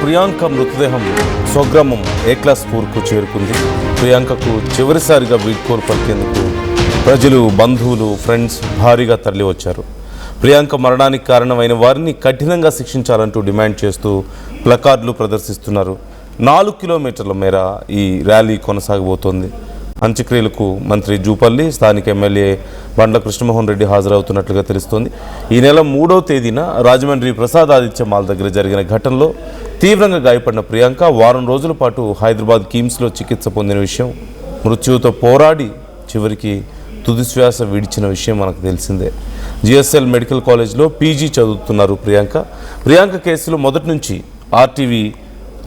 ప్రియాంక మృతదేహం స్వగ్రామం ఏక్లాస్పూర్కు చేరుకుంది. ప్రియాంకకు చివరిసారిగా వీడ్కోలు పలికేందుకు ప్రజలు, బంధువులు, ఫ్రెండ్స్ భారీగా తరలివచ్చారు. ప్రియాంక మరణానికి కారణమైన వారిని కఠినంగా శిక్షించాలంటూ డిమాండ్ చేస్తూ ప్లకార్డులు ప్రదర్శిస్తున్నారు. 4 కిలోమీటర్ల మేర ఈ ర్యాలీ కొనసాగబోతోంది. అంత్యక్రియలకు మంత్రి జూపల్లి, స్థానిక ఎమ్మెల్యే బండ్ల కృష్ణమోహన్ రెడ్డి హాజరవుతున్నట్లుగా తెలుస్తోంది. ఈ నెల 3వ తేదీన రాజమండ్రి ప్రసాద్ ఆదిత్య మాల్ దగ్గర జరిగిన ఘటనలో తీవ్రంగా గాయపడిన ప్రియాంక వారం రోజుల పాటు హైదరాబాద్ కిమ్స్లో చికిత్స పొందిన విషయం, మృత్యువుతో పోరాడి చివరికి తుది శ్వాస విడిచిన విషయం మనకు తెలిసిందే. జిఎస్ఎల్ మెడికల్ కాలేజ్లో పీజీ చదువుతున్నారు ప్రియాంక కేసులో మొదటి నుంచి ఆర్టీవీ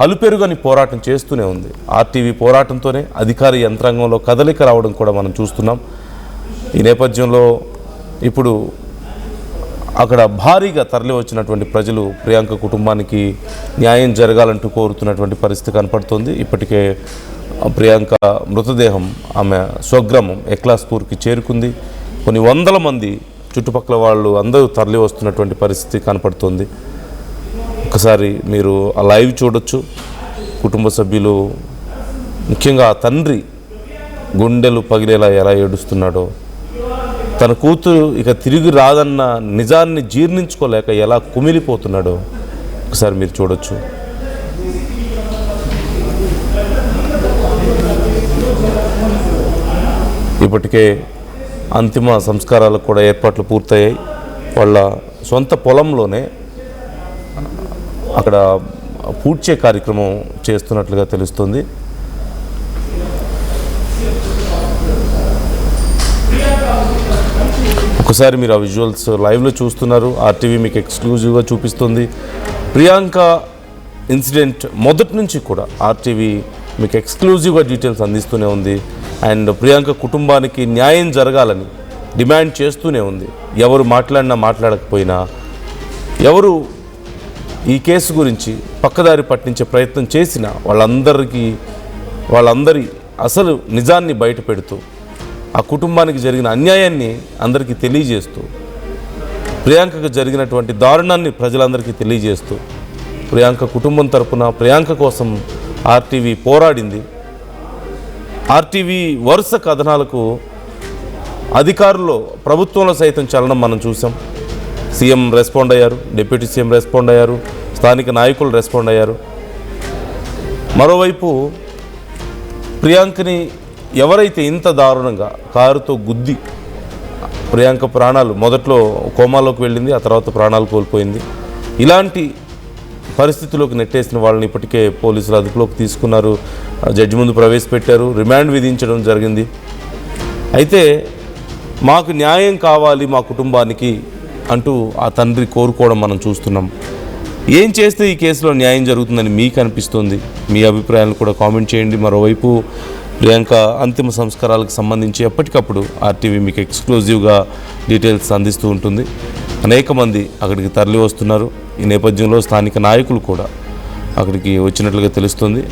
అలుపెరుగని పోరాటం చేస్తూనే ఉంది. ఆర్టీవీ పోరాటంతోనే అధికార యంత్రాంగంలో కదలిక రావడం కూడా మనం చూస్తున్నాం. ఈ నేపథ్యంలో ఇప్పుడు అక్కడ భారీగా తరలి వచ్చినటువంటి ప్రజలు ప్రియాంక కుటుంబానికి న్యాయం జరగాలంటూ కోరుతున్నటువంటి పరిస్థితి కనపడుతోంది. ఇప్పటికే ప్రియాంక మృతదేహం ఆమె స్వగ్రామం ఏక్లాస్పూర్కి చేరుకుంది. కొన్ని వందల మంది చుట్టుపక్కల వాళ్ళు అందరూ తరలి వస్తున్నటువంటి పరిస్థితి కనపడుతోంది. ఒకసారి మీరు ఆ లైవ్ చూడొచ్చు. కుటుంబ సభ్యులు, ముఖ్యంగా ఆ తండ్రి గుండెలు పగిలేలా ఎలా ఏడుస్తున్నాడో, తన కూతురు ఇక తిరిగి రాదన్న నిజాన్ని జీర్ణించుకోలేక ఎలా కుమిలిపోతున్నాడో ఒకసారి మీరు చూడొచ్చు. ఇప్పటికే అంతిమ సంస్కారాలకు కూడా ఏర్పాట్లు పూర్తయ్యాయి. వాళ్ళ సొంత పొలంలోనే అక్కడ పూడ్చే కార్యక్రమం చేస్తున్నట్లుగా తెలుస్తుంది. ఒకసారి మీరు ఆ విజువల్స్ లైవ్లో చూస్తున్నారు. ఆర్టీవీ మీకు ఎక్స్క్లూజివ్గా చూపిస్తుంది. ప్రియాంక ఇన్సిడెంట్ మొదటి నుంచి కూడా ఆర్టీవీ మీకు ఎక్స్క్లూజివ్గా డీటెయిల్స్ అందిస్తూనే ఉంది. అండ్ ప్రియాంక కుటుంబానికి న్యాయం జరగాలని డిమాండ్ చేస్తూనే ఉంది. ఎవరు మాట్లాడినా మాట్లాడకపోయినా, ఎవరు ఈ కేసు గురించి పక్కదారి పట్టించే ప్రయత్నం చేసిన వాళ్ళందరి అసలు నిజాన్ని బయట పెడుతూ, ఆ కుటుంబానికి జరిగిన అన్యాయాన్ని అందరికీ తెలియజేస్తూ, ప్రియాంకకు జరిగినటువంటి దారుణాన్ని ప్రజలందరికీ తెలియజేస్తూ, ప్రియాంక కుటుంబం తరపున ప్రియాంక కోసం ఆర్టీవీ పోరాడింది. ఆర్టీవీ వరుస కథనాలకు అధికారుల్లో, ప్రభుత్వంలో సైతం చలనం మనం చూసాం. సీఎం రెస్పాండ్ అయ్యారు, డిప్యూటీ సీఎం రెస్పాండ్ అయ్యారు, స్థానిక నాయకులు రెస్పాండ్ అయ్యారు. మరోవైపు ప్రియాంకని ఎవరైతే ఇంత దారుణంగా కారుతో గుద్ది ప్రియాంక ప్రాణాలు, మొదట్లో కోమాలోకి వెళ్ళింది, ఆ తర్వాత ప్రాణాలు కోల్పోయింది, ఇలాంటి పరిస్థితుల్లోకి నెట్టేసిన వాళ్ళని ఇప్పటికే పోలీసులు అదుపులోకి తీసుకున్నారు, జడ్జి ముందు ప్రవేశపెట్టారు, రిమాండ్ విధించడం జరిగింది. అయితే మాకు న్యాయం కావాలి మా కుటుంబానికి అంటూ ఆ తండ్రి కోరుకోవడం మనం చూస్తున్నాం. ఏం చేస్తే ఈ కేసులో న్యాయం జరుగుతుందని మీకు అనిపిస్తుంది? మీ అభిప్రాయాలను కూడా కామెంట్ చేయండి. మరోవైపు ప్రియాంక అంతిమ సంస్కారాలకు సంబంధించి ఎప్పటికప్పుడు ఆర్టీవీ మీకు ఎక్స్క్లూజివ్గా డీటెయిల్స్ అందిస్తూ ఉంటుంది. అనేక మంది అక్కడికి తరలి వస్తున్నారు. ఈ నేపథ్యంలో స్థానిక నాయకులు కూడా అక్కడికి వచ్చినట్లుగా తెలుస్తుంది.